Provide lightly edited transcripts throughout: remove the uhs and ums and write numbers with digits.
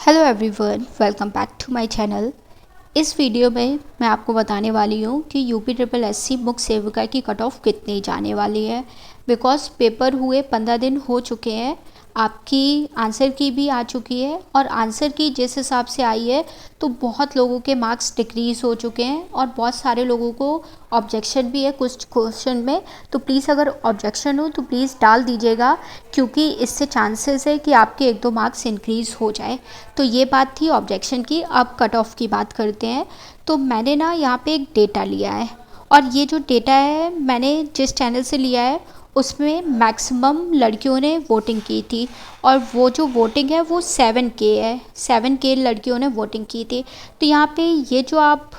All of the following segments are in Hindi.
Hello everyone, welcome back to my channel. इस वीडियो में मैं आपको बताने वाली हूँ कि यूपी ट्रिपल एससी मुख्य सेविका की कट ऑफ कितनी जाने वाली है। बिकॉज पेपर हुए 15 दिन हो चुके हैं, आपकी आंसर की भी आ चुकी है और आंसर की जिस हिसाब से आई है तो बहुत लोगों के मार्क्स डिक्रीज़ हो चुके हैं और बहुत सारे लोगों को ऑब्जेक्शन भी है कुछ क्वेश्चन में। तो प्लीज़ अगर ऑब्जेक्शन हो तो प्लीज़ डाल दीजिएगा, क्योंकि इससे चांसेस है कि आपके 1-2 मार्क्स इंक्रीज़ हो जाए। तो ये बात थी ऑब्जेक्शन की। अब कट ऑफ की बात करते हैं। तो मैंने ना यहाँ पे एक डेटा लिया है और ये जो डेटा है मैंने जिस चैनल से लिया है उसमें मैक्सिमम लड़कियों ने वोटिंग की थी और वो जो वोटिंग है वो 7K है। 7K लड़कियों ने वोटिंग की थी। तो यहाँ पे ये जो आप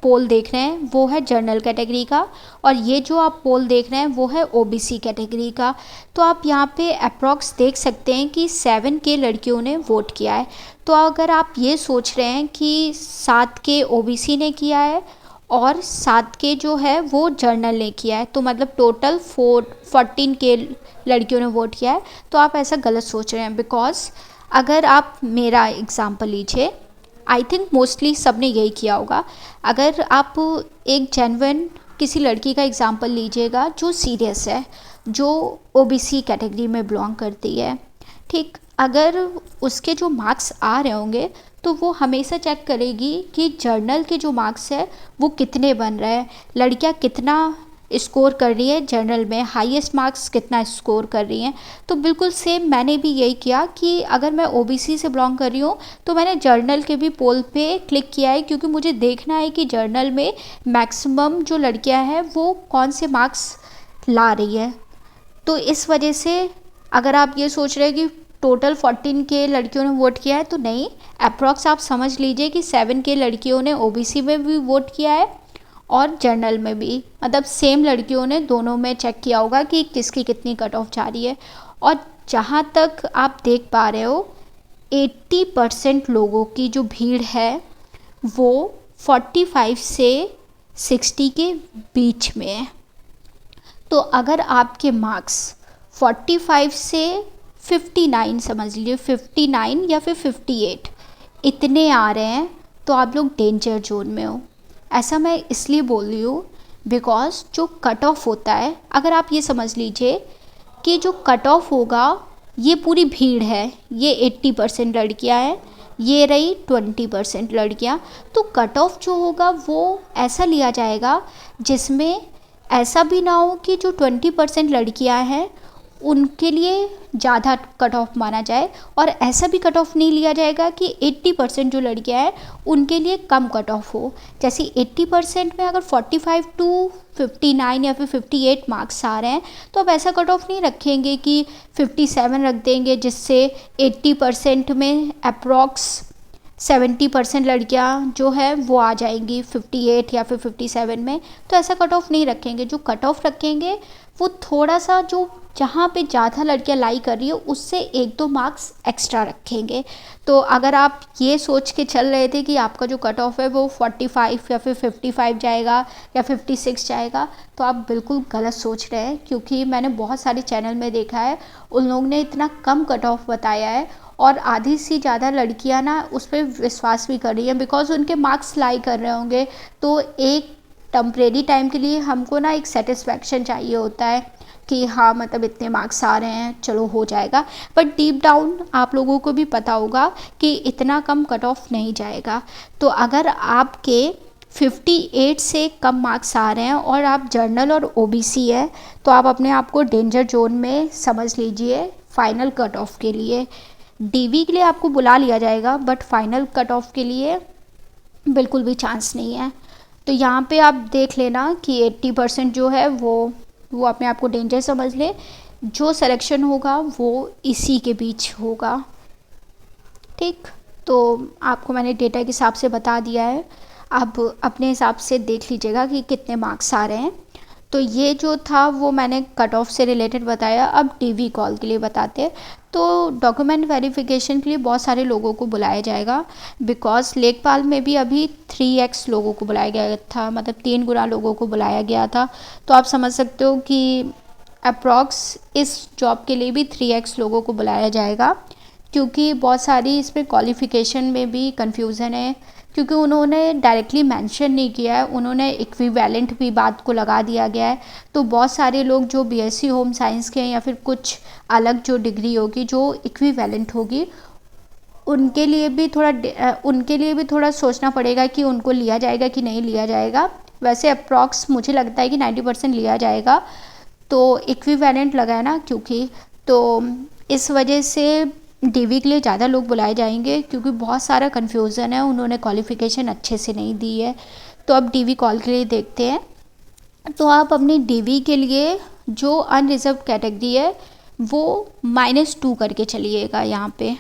पोल देख रहे हैं वो है जनरल कैटेगरी का और ये जो आप पोल देख रहे हैं वो है ओबीसी कैटेगरी का। तो आप यहाँ पे अप्रॉक्स देख सकते हैं कि 7K लड़कियों ने वोट किया है। तो अगर आप ये सोच रहे हैं कि 7K ओबीसी ने किया है और 7K जो है वो जर्नल ने किया है, तो मतलब टोटल 14K लड़कियों ने वोट किया है, तो आप ऐसा गलत सोच रहे हैं। बिकॉज अगर आप मेरा एग्ज़ाम्पल लीजिए, आई थिंक मोस्टली सब ने यही किया होगा। अगर आप एक जेन्युइन किसी लड़की का एग्ज़ाम्पल लीजिएगा जो सीरियस है, जो ओबीसी कैटेगरी में बिलोंग करती है, ठीक, अगर उसके जो मार्क्स आ रहे होंगे तो वो हमेशा चेक करेगी कि जर्नल के जो मार्क्स है वो कितने बन रहे हैं, लड़कियां कितना स्कोर कर रही है जर्नल में, हाईएस्ट मार्क्स कितना स्कोर कर रही हैं। तो बिल्कुल सेम मैंने भी यही किया कि अगर मैं ओबीसी से बिलोंग कर रही हूँ तो मैंने जर्नल के भी पोल पे क्लिक किया है, क्योंकि मुझे देखना है कि जर्नल में मैक्सिमम जो लड़कियाँ हैं वो कौन से मार्क्स ला रही है। तो इस वजह से अगर आप ये सोच रहे हैं कि टोटल 14K लड़कियों ने वोट किया है, तो नहीं, अप्रॉक्स आप समझ लीजिए कि 7K लड़कियों ने ओबीसी में भी वोट किया है और जनरल में भी, मतलब सेम लड़कियों ने दोनों में चेक किया होगा कि किसकी कितनी कट ऑफ जा रही है। और जहाँ तक आप देख पा रहे हो 80% लोगों की जो भीड़ है वो 45 से 60 के बीच में है। तो अगर आपके मार्क्स 45 से 59 समझ लीजिए, 59 या फिर 58 इतने आ रहे हैं तो आप लोग डेंजर जोन में हो। ऐसा मैं इसलिए बोल रही हूँ बिकॉज जो कट ऑफ होता है, अगर आप ये समझ लीजिए कि जो कट ऑफ होगा ये पूरी भीड़ है, ये 80% लड़कियाँ हैं, ये रही 20% लड़कियाँ। तो कट ऑफ जो होगा वो ऐसा लिया जाएगा जिसमें ऐसा भी ना हो कि जो 20% लड़कियां हैं उनके लिए ज़्यादा कट ऑफ माना जाए और ऐसा भी कट ऑफ नहीं लिया जाएगा कि 80% जो लड़कियां हैं उनके लिए कम कट ऑफ हो। जैसे 80% में अगर 45 टू 59 या फिर 58 मार्क्स आ रहे हैं तो अब ऐसा कट ऑफ नहीं रखेंगे कि 57 रख देंगे जिससे 80% में अप्रॉक्स 70% लड़कियां जो है वो आ जाएंगी 58 या फिर 57 में। तो ऐसा कट ऑफ नहीं रखेंगे। जो कट ऑफ रखेंगे वो थोड़ा सा जो जहाँ पे ज़्यादा लड़कियां लाई कर रही है उससे 1-2 मार्क्स एक्स्ट्रा रखेंगे। तो अगर आप ये सोच के चल रहे थे कि आपका जो कट ऑफ है वो 45 या फिर 55 जाएगा या 56 जाएगा, तो आप बिल्कुल गलत सोच रहे हैं। क्योंकि मैंने बहुत सारे चैनल में देखा है उन लोगों ने इतना कम कट ऑफ बताया है और आधी से ज़्यादा लड़कियां ना उस पर विश्वास भी कर रही हैं बिकॉज उनके मार्क्स लाई कर रहे होंगे। तो एक टम्परेरी टाइम के लिए हमको ना एक सेटिस्फैक्शन चाहिए होता है कि हाँ मतलब इतने मार्क्स आ रहे हैं, चलो हो जाएगा। बट डीप डाउन आप लोगों को भी पता होगा कि इतना कम कट ऑफ नहीं जाएगा। तो अगर आपके 58 से कम मार्क्स आ रहे हैं और आप जर्नल और ओबीसी है तो आप अपने आप को डेंजर जोन में समझ लीजिए। फाइनल कट ऑफ के लिए डीवी के लिए आपको बुला लिया जाएगा बट फाइनल कट ऑफ के लिए बिल्कुल भी चांस नहीं है। तो यहाँ पे आप देख लेना कि 80% जो है वो अपने आप को डेंजर समझ ले। जो सिलेक्शन होगा वो इसी के बीच होगा, ठीक। तो आपको मैंने डेटा के हिसाब से बता दिया है, अब अपने हिसाब से देख लीजिएगा कि कितने मार्क्स आ रहे हैं। तो ये जो था वो मैंने कट ऑफ से रिलेटेड बताया। अब टीवी कॉल के लिए बताते हैं। तो डॉक्यूमेंट वेरिफिकेशन के लिए बहुत सारे लोगों को बुलाया जाएगा बिकॉज लेखपाल में भी अभी 3x लोगों को बुलाया गया था, मतलब 3 गुना लोगों को बुलाया गया था। तो आप समझ सकते हो कि अप्रॉक्स इस जॉब के लिए भी 3x लोगों को बुलाया जाएगा। क्योंकि बहुत सारी इसमें क्वालिफ़िकेशन में भी कन्फ्यूज़न है, क्योंकि उन्होंने डायरेक्टली मेंशन नहीं किया है, उन्होंने इक्विवेलेंट भी बात को लगा दिया गया है। तो बहुत सारे लोग जो बीएससी होम साइंस के हैं या फिर कुछ अलग जो डिग्री होगी जो इक्विवेलेंट होगी, उनके लिए भी थोड़ा सोचना पड़ेगा कि उनको लिया जाएगा कि नहीं लिया जाएगा। वैसे अप्रॉक्स मुझे लगता है कि 90% लिया जाएगा, तो इक्विवेलेंट लगा है ना, क्योंकि तो इस वजह से डीवी के लिए ज़्यादा लोग बुलाए जाएंगे, क्योंकि बहुत सारा कन्फ्यूज़न है, उन्होंने क्वालिफ़िकेशन अच्छे से नहीं दी है। तो अब डीवी कॉल के लिए देखते हैं। तो आप अपनी डीवी के लिए जो अनरिजर्व कैटेगरी है वो -2 करके चलिएगा यहाँ पे।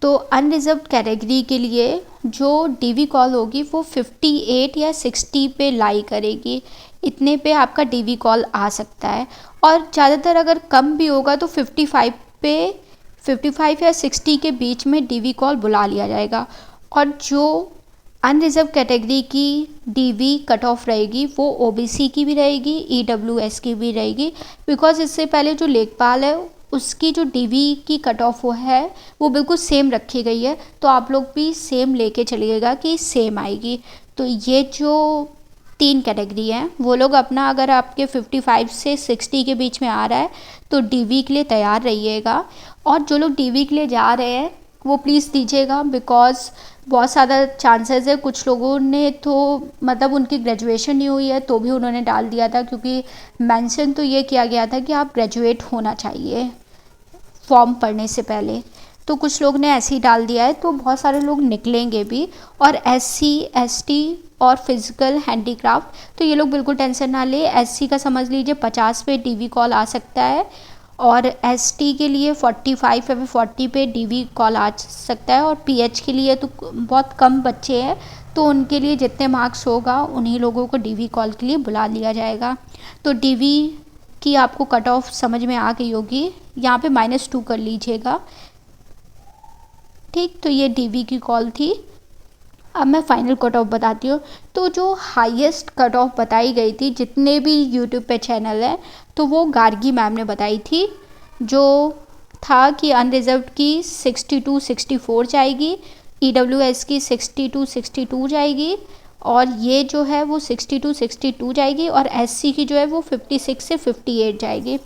तो अनरिजर्व कैटेगरी के लिए जो डीवी कॉल होगी वो 58 या 60 पे लाई करेगी, इतने पे आपका डीवी कॉल आ सकता है। और ज़्यादातर अगर कम भी होगा तो 55 या 60 के बीच में डीवी कॉल बुला लिया जाएगा। और जो अनरिजर्व कैटेगरी की डीवी कट ऑफ रहेगी वो ओबीसी की भी रहेगी, ईडब्ल्यूएस की भी रहेगी, बिकॉज इससे पहले जो लेखपाल है उसकी जो डीवी की कट ऑफ है वो बिल्कुल सेम रखी गई है। तो आप लोग भी सेम लेके चलिएगा कि सेम आएगी। तो ये जो 3 कैटेगरी हैं वो लोग अपना, अगर आपके 55 से 60 के बीच में आ रहा है तो डीवी के लिए तैयार रहिएगा। और जो लोग डीवी के लिए जा रहे हैं वो प्लीज़ दीजिएगा, बिकॉज़ बहुत ज़्यादा चांसेस है। कुछ लोगों ने तो मतलब उनकी ग्रेजुएशन नहीं हुई है तो भी उन्होंने डाल दिया था, क्योंकि मेंशन तो ये किया गया था कि आप ग्रेजुएट होना चाहिए फॉर्म पढ़ने से पहले। तो कुछ लोग ने ऐसे ही डाल दिया है, तो बहुत सारे लोग निकलेंगे भी। और एससी, एसटी और फिज़िकल हैंडीक्राफ्ट, तो ये लोग बिल्कुल टेंशन ना ले। एससी का समझ लीजिए 50 पे डीवी कॉल आ सकता है, और एसटी के लिए 45 या फिर 40 पे डीवी कॉल आ सकता है। और पीएच के लिए तो बहुत कम बच्चे हैं, तो उनके लिए जितने मार्क्स होगा उन्हीं लोगों को डीवी कॉल के लिए बुला लिया जाएगा। तो डीवी की आपको कट ऑफ समझ में आ गई होगी, यहाँ पे -2 कर लीजिएगा। ठीक, तो ये डीवी की कॉल थी। अब मैं फाइनल कट ऑफ बताती हूँ। तो जो हाईएस्ट कट ऑफ बताई गई थी जितने भी यूट्यूब पे चैनल हैं, तो वो गार्गी मैम ने बताई थी, जो था कि अनरिजर्व्ड की 62-64 जाएगी, ईडब्ल्यूएस की 62-62 जाएगी, और ये जो है वो 62-62 जाएगी, और एससी की जो है वो 56 से 58 जाएगी।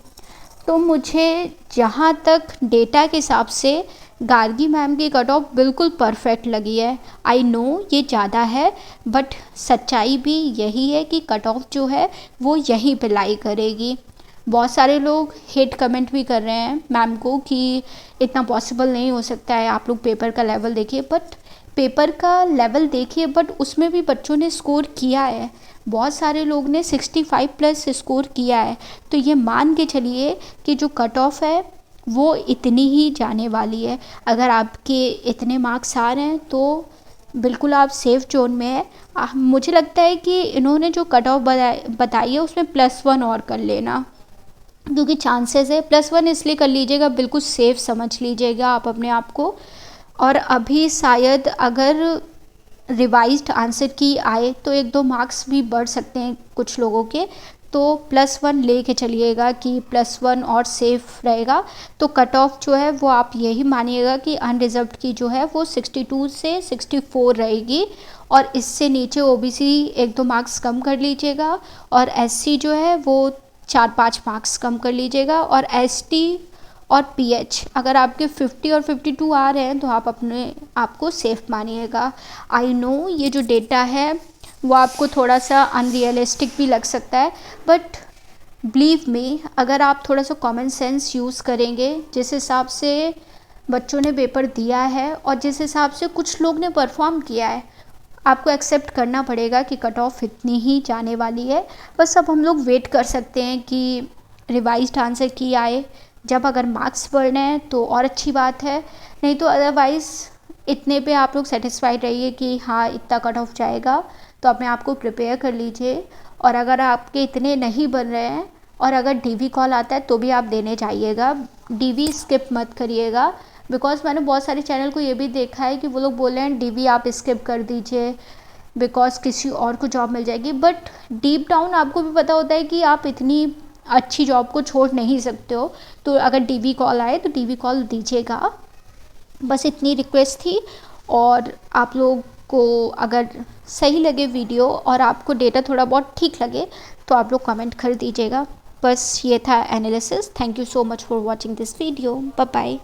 तो मुझे जहाँ तक डेटा के हिसाब से गार्गी मैम की कट ऑफ बिल्कुल परफेक्ट लगी है। आई नो ये ज़्यादा है, बट सच्चाई भी यही है कि कट ऑफ जो है वो यहीं पे लाई करेगी। बहुत सारे लोग हेट कमेंट भी कर रहे हैं मैम को कि इतना पॉसिबल नहीं हो सकता है, आप लोग पेपर का लेवल देखिए। बट पेपर का लेवल देखिए, बट उसमें भी बच्चों ने स्कोर किया है। बहुत सारे लोग ने 65 प्लस स्कोर किया है। तो ये मान के चलिए कि जो कट ऑफ है वो इतनी ही जाने वाली है। अगर आपके इतने मार्क्स आ रहे हैं तो बिल्कुल आप सेफ़ जोन में है। मुझे लगता है कि इन्होंने जो कट ऑफ बताई है उसमें +1 और कर लेना, क्योंकि चांसेस है। +1 इसलिए कर लीजिएगा, बिल्कुल सेफ़ समझ लीजिएगा आप अपने आप को। और अभी शायद अगर रिवाइज्ड आंसर की आए तो 1-2 मार्क्स भी बढ़ सकते हैं कुछ लोगों के। तो +1 ले के चलिएगा कि +1 और सेफ़ रहेगा। तो कट ऑफ जो है वो आप यही मानिएगा कि अनरिजर्व्ड की जो है वो 62 से 64 रहेगी, और इससे नीचे ओबीसी 1-2 मार्क्स कम कर लीजिएगा, और एससी जो है वो 4-5 मार्क्स कम कर लीजिएगा, और एसटी और पीएच अगर आपके 50 और 52 आ रहे हैं तो आप अपने आप को सेफ़ मानिएगा। आई नो ये जो डेटा है वो आपको थोड़ा सा अनरियलिस्टिक भी लग सकता है, बट बिलीव मी, अगर आप थोड़ा सा कॉमन सेंस यूज़ करेंगे, जिस हिसाब से बच्चों ने पेपर दिया है और जिस हिसाब से कुछ लोग ने परफॉर्म किया है, आपको एक्सेप्ट करना पड़ेगा कि कट ऑफ इतनी ही जाने वाली है। बस अब हम लोग वेट कर सकते हैं कि रिवाइज्ड आंसर की आए। जब अगर मार्क्स बढ़ने हैं तो और अच्छी बात है, नहीं तो अदरवाइज़ इतने पे आप लोग सेटिस्फाइड रहिए कि हाँ इतना कट ऑफ जाएगा। तो अपने आप को प्रिपेयर कर लीजिए। और अगर आपके इतने नहीं बन रहे हैं और अगर डीवी कॉल आता है तो भी आप देने जाइएगा, डीवी स्किप मत करिएगा। बिकॉज़ मैंने बहुत सारे चैनल को ये भी देखा है कि वो लोग बोल रहे हैं डीवी आप स्किप कर दीजिए बिकॉज़ किसी और को जॉब मिल जाएगी। बट डीप डाउन आपको भी पता होता है कि आप इतनी अच्छी जॉब को छोड़ नहीं सकते हो, तो अगर डीवी कॉल आए तो डीवी कॉल दीजिएगा। बस इतनी रिक्वेस्ट थी। और आप लोग को अगर सही लगे वीडियो और आपको डेटा थोड़ा बहुत ठीक लगे तो आप लोग कमेंट कर दीजिएगा। बस ये था analysis. Thank you so much for watching this video. Bye bye.